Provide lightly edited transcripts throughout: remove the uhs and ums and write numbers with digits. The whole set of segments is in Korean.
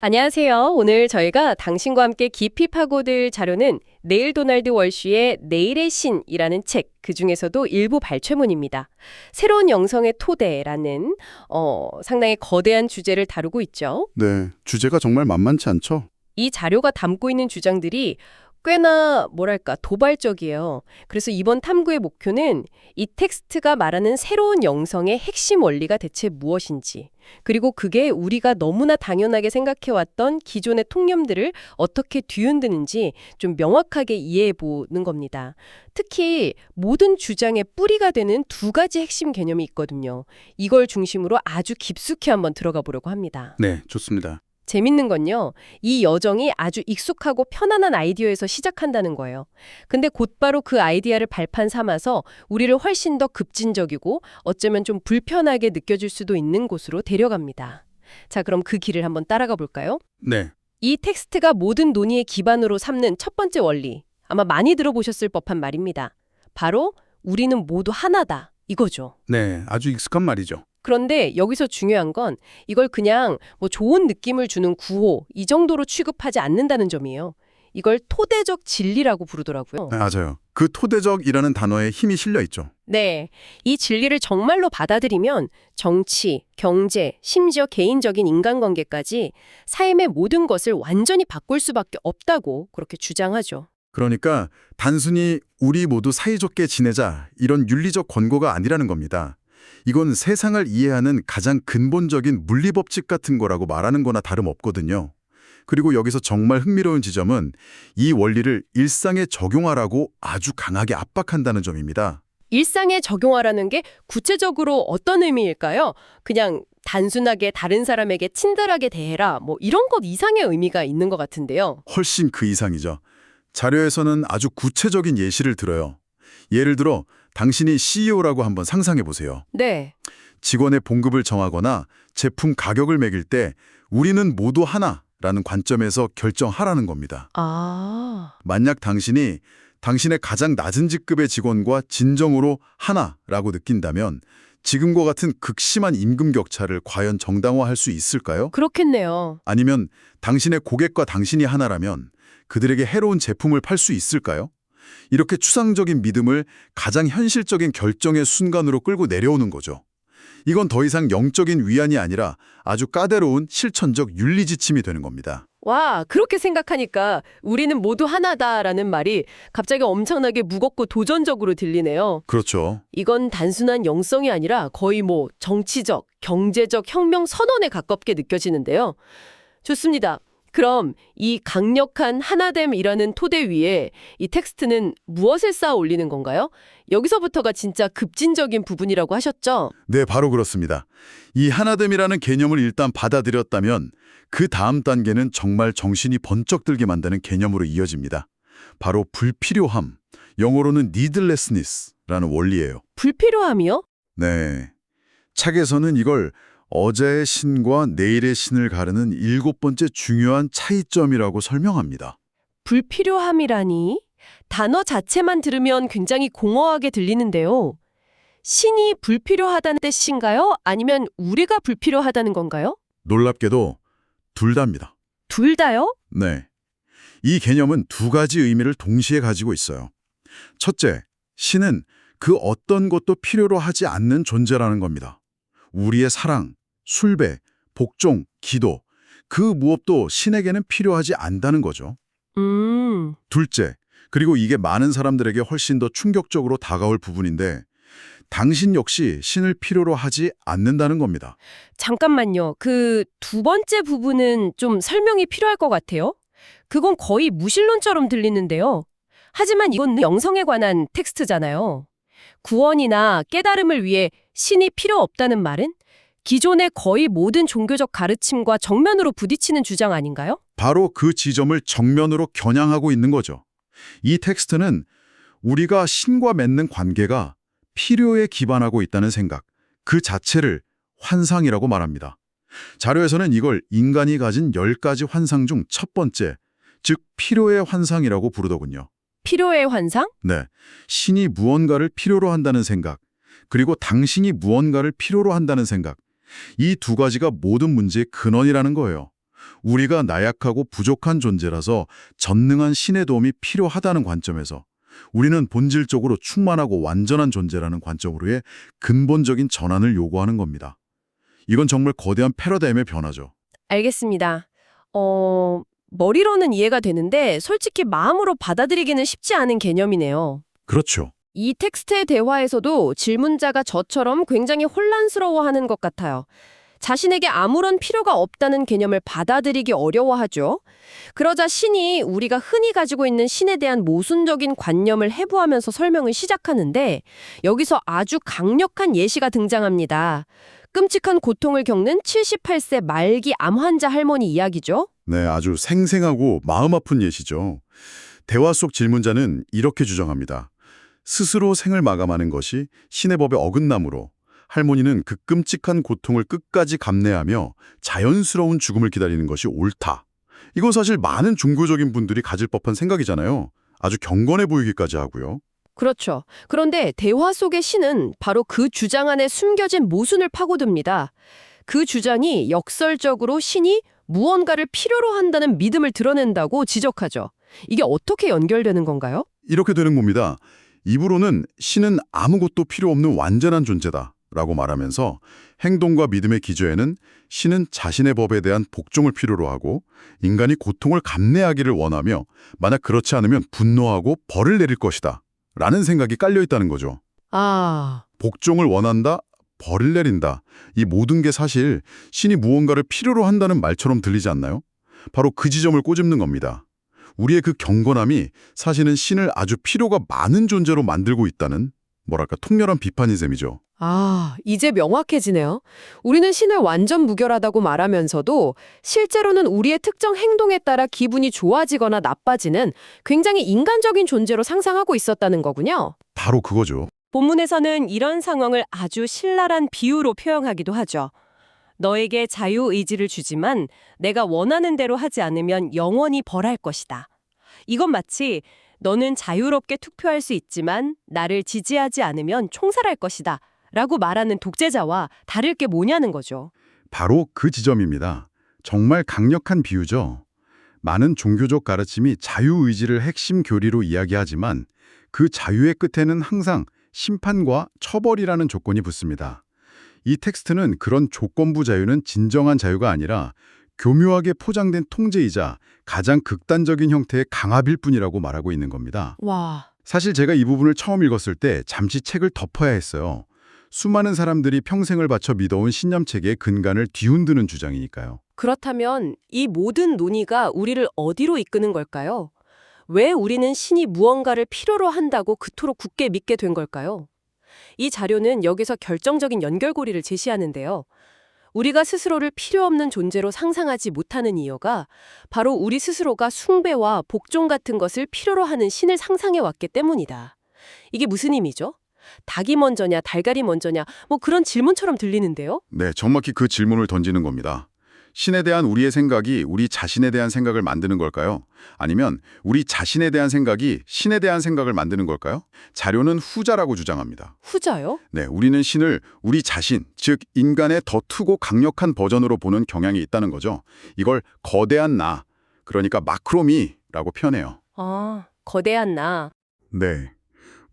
안녕하세요. 오늘 저희가 당신과 함께 깊이 파고들 자료는 네일 도널드 월쉬의 내일의 신이라는 책, 그중에서도 일부 발췌문입니다. 새로운 영성의 토대라는 상당히 거대한 주제를 다루고 있죠. 네, 주제가 정말 만만치 않죠? 이 자료가 담고 있는 주장들이 꽤나 뭐랄까 도발적이에요. 그래서 이번 탐구의 목표는 이 텍스트가 말하는 새로운 영성의 핵심 원리가 대체 무엇인지, 그리고 그게 우리가 너무나 당연하게 생각해왔던 기존의 통념들을 어떻게 뒤흔드는지 좀 명확하게 이해해 보는 겁니다. 특히 모든 주장의 뿌리가 되는 두 가지 핵심 개념이 있거든요. 이걸 중심으로 아주 깊숙이 한번 들어가 보려고 합니다. 네, 좋습니다. 재밌는 건요, 이 여정이 아주 익숙하고 편안한 아이디어에서 시작한다는 거예요. 근데 곧바로 그 아이디어를 발판 삼아서 우리를 훨씬 더 급진적이고 어쩌면 좀 불편하게 느껴질 수도 있는 곳으로 데려갑니다. 자, 그럼 그 길을 한번 따라가 볼까요? 네, 이 텍스트가 모든 논의의 기반으로 삼는 첫 번째 원리, 아마 많이 들어보셨을 법한 말입니다. 바로 우리는 모두 하나다, 이거죠. 네, 아주 익숙한 말이죠. 그런데 여기서 중요한 건 이걸 그냥 뭐 좋은 느낌을 주는 구호 이 정도로 취급하지 않는다는 점이에요. 이걸 토대적 진리라고 부르더라고요. 네, 맞아요. 그 토대적이라는 단어에 힘이 실려 있죠. 네, 이 진리를 정말로 받아들이면 정치, 경제, 심지어 개인적인 인간관계까지 삶의 모든 것을 완전히 바꿀 수밖에 없다고 그렇게 주장하죠. 그러니까 단순히 우리 모두 사이좋게 지내자 이런 윤리적 권고가 아니라는 겁니다. 이건 세상을 이해하는 가장 근본적인 물리법칙 같은 거라고 말하는 거나 다름없거든요. 그리고 여기서 정말 흥미로운 지점은 이 원리를 일상에 적용하라고 아주 강하게 압박한다는 점입니다. 일상에 적용하라는 게 구체적으로 어떤 의미일까요? 그냥 단순하게 다른 사람에게 친절하게 대해라, 뭐 이런 것 이상의 의미가 있는 것 같은데요. 훨씬 그 이상이죠. 자료에서는 아주 구체적인 예시를 들어요. 예를 들어 당신이 CEO라고 한번 상상해 보세요. 네. 직원의 봉급을 정하거나 제품 가격을 매길 때 우리는 모두 하나라는 관점에서 결정하라는 겁니다. 아, 만약 당신이 당신의 가장 낮은 직급의 직원과 진정으로 하나라고 느낀다면 지금과 같은 극심한 임금 격차를 과연 정당화할 수 있을까요? 그렇겠네요. 아니면 당신의 고객과 당신이 하나라면 그들에게 해로운 제품을 팔 수 있을까요? 이렇게 추상적인 믿음을 가장 현실적인 결정의 순간으로 끌고 내려오는 거죠. 이건 더 이상 영적인 위안이 아니라 아주 까다로운 실천적 윤리 지침이 되는 겁니다. 와, 그렇게 생각하니까 우리는 모두 하나다라는 말이 갑자기 엄청나게 무겁고 도전적으로 들리네요. 그렇죠. 이건 단순한 영성이 아니라 거의 뭐 정치적, 경제적 혁명 선언에 가깝게 느껴지는데요. 좋습니다. 그럼 이 강력한 하나됨이라는 토대 위에 이 텍스트는 무엇을 쌓아 올리는 건가요? 여기서부터가 진짜 급진적인 부분이라고 하셨죠? 네, 바로 그렇습니다. 이 하나됨이라는 개념을 일단 받아들였다면 그 다음 단계는 정말 정신이 번쩍 들게 만드는 개념으로 이어집니다. 바로 불필요함, 영어로는 needlessness라는 원리예요. 불필요함이요? 네. 책에서는 이걸 어제의 신과 내일의 신을 가르는 7번째 중요한 차이점이라고 설명합니다. 불필요함이라니? 단어 자체만 들으면 굉장히 공허하게 들리는데요. 신이 불필요하다는 뜻인가요? 아니면 우리가 불필요하다는 건가요? 놀랍게도 둘 다입니다. 둘 다요? 네. 이 개념은 두 가지 의미를 동시에 가지고 있어요. 첫째, 신은 그 어떤 것도 필요로 하지 않는 존재라는 겁니다. 우리의 사랑, 숭배, 복종, 기도, 그 무엇도 신에게는 필요하지 않다는 거죠. 둘째, 그리고 이게 많은 사람들에게 훨씬 더 충격적으로 다가올 부분인데 당신 역시 신을 필요로 하지 않는다는 겁니다. 잠깐만요. 그 두 번째 부분은 좀 설명이 필요할 것 같아요. 그건 거의 무신론처럼 들리는데요. 하지만 이건 영성에 관한 텍스트잖아요. 구원이나 깨달음을 위해 신이 필요 없다는 말은 기존의 거의 모든 종교적 가르침과 정면으로 부딪히는 주장 아닌가요? 바로 그 지점을 정면으로 겨냥하고 있는 거죠. 이 텍스트는 우리가 신과 맺는 관계가 필요에 기반하고 있다는 생각, 그 자체를 환상이라고 말합니다. 자료에서는 이걸 인간이 가진 10가지 환상 중 첫 번째, 즉 필요의 환상이라고 부르더군요. 필요의 환상? 네, 신이 무언가를 필요로 한다는 생각, 그리고 당신이 무언가를 필요로 한다는 생각, 이 두 가지가 모든 문제의 근원이라는 거예요. 우리가 나약하고 부족한 존재라서 전능한 신의 도움이 필요하다는 관점에서 우리는 본질적으로 충만하고 완전한 존재라는 관점으로의 근본적인 전환을 요구하는 겁니다. 이건 정말 거대한 패러다임의 변화죠. 알겠습니다. 머리로는 이해가 되는데 솔직히 마음으로 받아들이기는 쉽지 않은 개념이네요. 그렇죠. 이 텍스트의 대화에서도 질문자가 저처럼 굉장히 혼란스러워하는 것 같아요. 자신에게 아무런 필요가 없다는 개념을 받아들이기 어려워하죠. 그러자 신이 우리가 흔히 가지고 있는 신에 대한 모순적인 관념을 해부하면서 설명을 시작하는데 여기서 아주 강력한 예시가 등장합니다. 끔찍한 고통을 겪는 78세 말기 암 환자 할머니 이야기죠. 네, 아주 생생하고 마음 아픈 예시죠. 대화 속 질문자는 이렇게 주장합니다. 스스로 생을 마감하는 것이 신의 법에 어긋나므로 할머니는 그 끔찍한 고통을 끝까지 감내하며 자연스러운 죽음을 기다리는 것이 옳다. 이거 사실 많은 종교적인 분들이 가질 법한 생각이잖아요. 아주 경건해 보이기까지 하고요. 그렇죠. 그런데 대화 속의 신은 바로 그 주장 안에 숨겨진 모순을 파고듭니다. 그 주장이 역설적으로 신이 무언가를 필요로 한다는 믿음을 드러낸다고 지적하죠. 이게 어떻게 연결되는 건가요? 이렇게 되는 겁니다. 입으로는 신은 아무것도 필요 없는 완전한 존재다 라고 말하면서 행동과 믿음의 기저에는 신은 자신의 법에 대한 복종을 필요로 하고 인간이 고통을 감내하기를 원하며 만약 그렇지 않으면 분노하고 벌을 내릴 것이다 라는 생각이 깔려 있다는 거죠. 아, 복종을 원한다, 벌을 내린다. 이 모든 게 사실 신이 무언가를 필요로 한다는 말처럼 들리지 않나요? 바로 그 지점을 꼬집는 겁니다. 우리의 그 경건함이 사실은 신을 아주 필요가 많은 존재로 만들고 있다는 뭐랄까 통렬한 비판인 셈이죠. 이제 명확해지네요. 우리는 신을 완전 무결하다고 말하면서도 실제로는 우리의 특정 행동에 따라 기분이 좋아지거나 나빠지는 굉장히 인간적인 존재로 상상하고 있었다는 거군요. 바로 그거죠. 본문에서는 이런 상황을 아주 신랄한 비유로 표현하기도 하죠. 너에게 자유의지를 주지만 내가 원하는 대로 하지 않으면 영원히 벌할 것이다. 이건 마치 너는 자유롭게 투표할 수 있지만 나를 지지하지 않으면 총살할 것이다. 라고 말하는 독재자와 다를 게 뭐냐는 거죠. 바로 그 지점입니다. 정말 강력한 비유죠. 많은 종교적 가르침이 자유의지를 핵심 교리로 이야기하지만 그 자유의 끝에는 항상 심판과 처벌이라는 조건이 붙습니다. 이 텍스트는 그런 조건부 자유는 진정한 자유가 아니라 교묘하게 포장된 통제이자 가장 극단적인 형태의 강압일 뿐이라고 말하고 있는 겁니다. 와, 사실 제가 이 부분을 처음 읽었을 때 잠시 책을 덮어야 했어요. 수많은 사람들이 평생을 바쳐 믿어온 신념체계의 근간을 뒤흔드는 주장이니까요. 그렇다면 이 모든 논의가 우리를 어디로 이끄는 걸까요? 왜 우리는 신이 무언가를 필요로 한다고 그토록 굳게 믿게 된 걸까요? 이 자료는 여기서 결정적인 연결고리를 제시하는데요. 우리가 스스로를 필요 없는 존재로 상상하지 못하는 이유가 바로 우리 스스로가 숭배와 복종 같은 것을 필요로 하는 신을 상상해 왔기 때문이다. 이게 무슨 의미죠? 닭이 먼저냐, 달걀이 먼저냐, 뭐 그런 질문처럼 들리는데요. 네, 정확히 그 질문을 던지는 겁니다. 신에 대한 우리의 생각이 우리 자신에 대한 생각을 만드는 걸까요? 아니면 우리 자신에 대한 생각이 신에 대한 생각을 만드는 걸까요? 자료는 후자라고 주장합니다. 후자요? 네, 우리는 신을 우리 자신, 즉 인간의 더 크고 강력한 버전으로 보는 경향이 있다는 거죠. 이걸 거대한 나, 그러니까 마크로미라고 표현해요. 거대한 나. 네,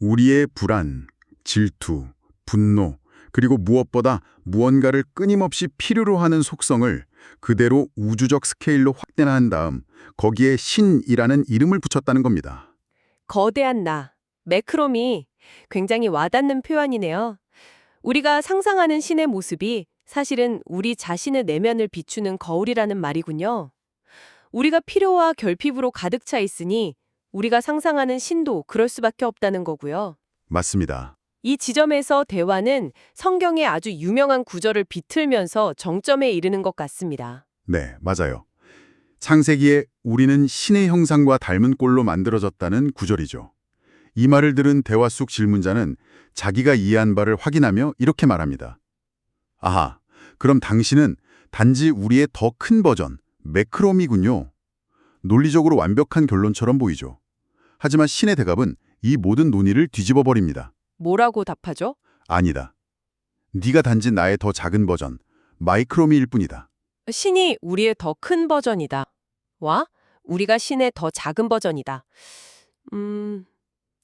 우리의 불안, 질투, 분노, 그리고 무엇보다 무언가를 끊임없이 필요로 하는 속성을 그대로 우주적 스케일로 확대한 다음 거기에 신이라는 이름을 붙였다는 겁니다. 거대한 나, 매크로미. 굉장히 와닿는 표현이네요. 우리가 상상하는 신의 모습이 사실은 우리 자신의 내면을 비추는 거울이라는 말이군요. 우리가 필요와 결핍으로 가득 차 있으니 우리가 상상하는 신도 그럴 수밖에 없다는 거고요. 맞습니다. 이 지점에서 대화는 성경의 아주 유명한 구절을 비틀면서 정점에 이르는 것 같습니다. 네, 맞아요. 창세기에 우리는 신의 형상과 닮은 꼴로 만들어졌다는 구절이죠. 이 말을 들은 대화 속 질문자는 자기가 이해한 바를 확인하며 이렇게 말합니다. 아하, 그럼 당신은 단지 우리의 더 큰 버전, 매크롬이군요. 논리적으로 완벽한 결론처럼 보이죠. 하지만 신의 대답은 이 모든 논의를 뒤집어 버립니다. 뭐라고 답하죠? 아니다. 네가 단지 나의 더 작은 버전, 마이크로미일 뿐이다. 신이 우리의 더 큰 버전이다. 와, 우리가 신의 더 작은 버전이다.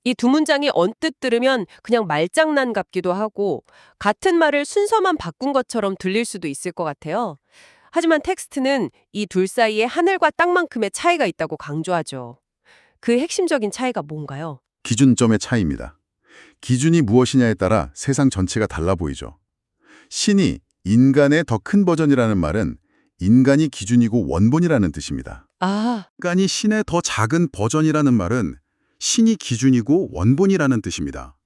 이 두 문장이 언뜻 들으면 그냥 말장난 같기도 하고 같은 말을 순서만 바꾼 것처럼 들릴 수도 있을 것 같아요. 하지만 텍스트는 이 둘 사이에 하늘과 땅만큼의 차이가 있다고 강조하죠. 그 핵심적인 차이가 뭔가요? 기준점의 차이입니다. 기준이 무엇이냐에 따라 세상 전체가 달라 보이죠. 신이 인간의 더 큰 버전이라는 말은 인간이 기준이고 원본이라는 뜻입니다. 아, 인간이 신의 더 작은 버전이라는 말은 신이 기준이고 원본이라는 뜻입니다.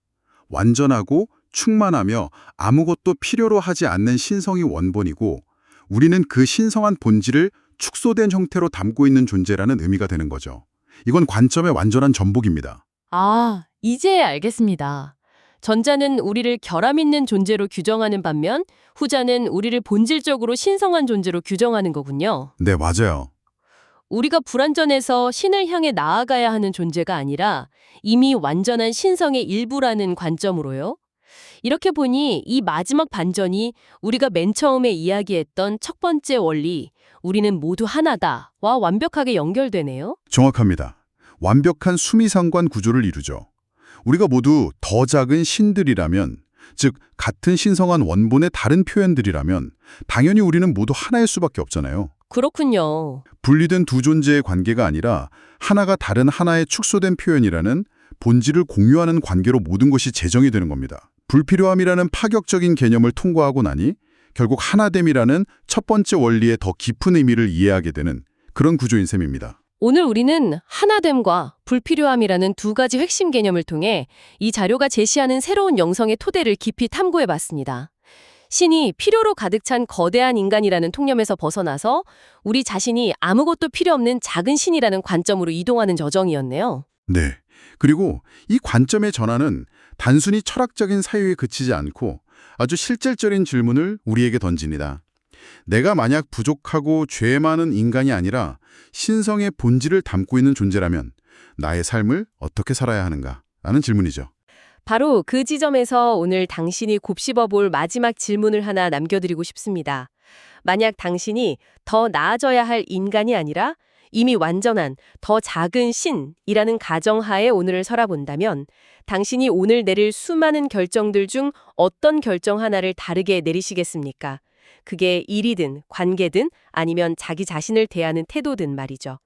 완전하고 충만하며 아무것도 필요로 하지 않는 신성이 원본이고 우리는 그 신성한 본질을 축소된 형태로 담고 있는 존재라는 의미가 되는 거죠. 이건 관점의 완전한 전복입니다. 아, 이제 알겠습니다. 전자는 우리를 결함 있는 존재로 규정하는 반면 후자는 우리를 본질적으로 신성한 존재로 규정하는 거군요. 네, 맞아요. 우리가 불완전해서 신을 향해 나아가야 하는 존재가 아니라 이미 완전한 신성의 일부라는 관점으로요. 이렇게 보니 이 마지막 반전이 우리가 맨 처음에 이야기했던 첫 번째 원리, 우리는 모두 하나다와 완벽하게 연결되네요. 정확합니다. 완벽한 수미상관 구조를 이루죠. 우리가 모두 더 작은 신들이라면, 즉 같은 신성한 원본의 다른 표현들이라면 당연히 우리는 모두 하나일 수밖에 없잖아요. 그렇군요. 분리된 두 존재의 관계가 아니라 하나가 다른 하나의 축소된 표현이라는 본질을 공유하는 관계로 모든 것이 재정이 되는 겁니다. 불필요함이라는 파격적인 개념을 통과하고 나니 결국 하나됨이라는 첫 번째 원리의 더 깊은 의미를 이해하게 되는 그런 구조인 셈입니다. 오늘 우리는 하나됨과 불필요함이라는 두 가지 핵심 개념을 통해 이 자료가 제시하는 새로운 영성의 토대를 깊이 탐구해 봤습니다. 신이 필요로 가득 찬 거대한 인간이라는 통념에서 벗어나서 우리 자신이 아무것도 필요 없는 작은 신이라는 관점으로 이동하는 저정이었네요. 네. 그리고 이 관점의 전환은 단순히 철학적인 사유에 그치지 않고 아주 실질적인 질문을 우리에게 던집니다. 내가 만약 부족하고 죄 많은 인간이 아니라 신성의 본질을 담고 있는 존재라면 나의 삶을 어떻게 살아야 하는가? 라는 질문이죠. 바로 그 지점에서 오늘 당신이 곱씹어 볼 마지막 질문을 하나 남겨드리고 싶습니다. 만약 당신이 더 나아져야 할 인간이 아니라 이미 완전한 더 작은 신이라는 가정하에 오늘을 살아본다면 당신이 오늘 내릴 수많은 결정들 중 어떤 결정 하나를 다르게 내리시겠습니까? 그게 일이든 관계든 아니면 자기 자신을 대하는 태도든 말이죠.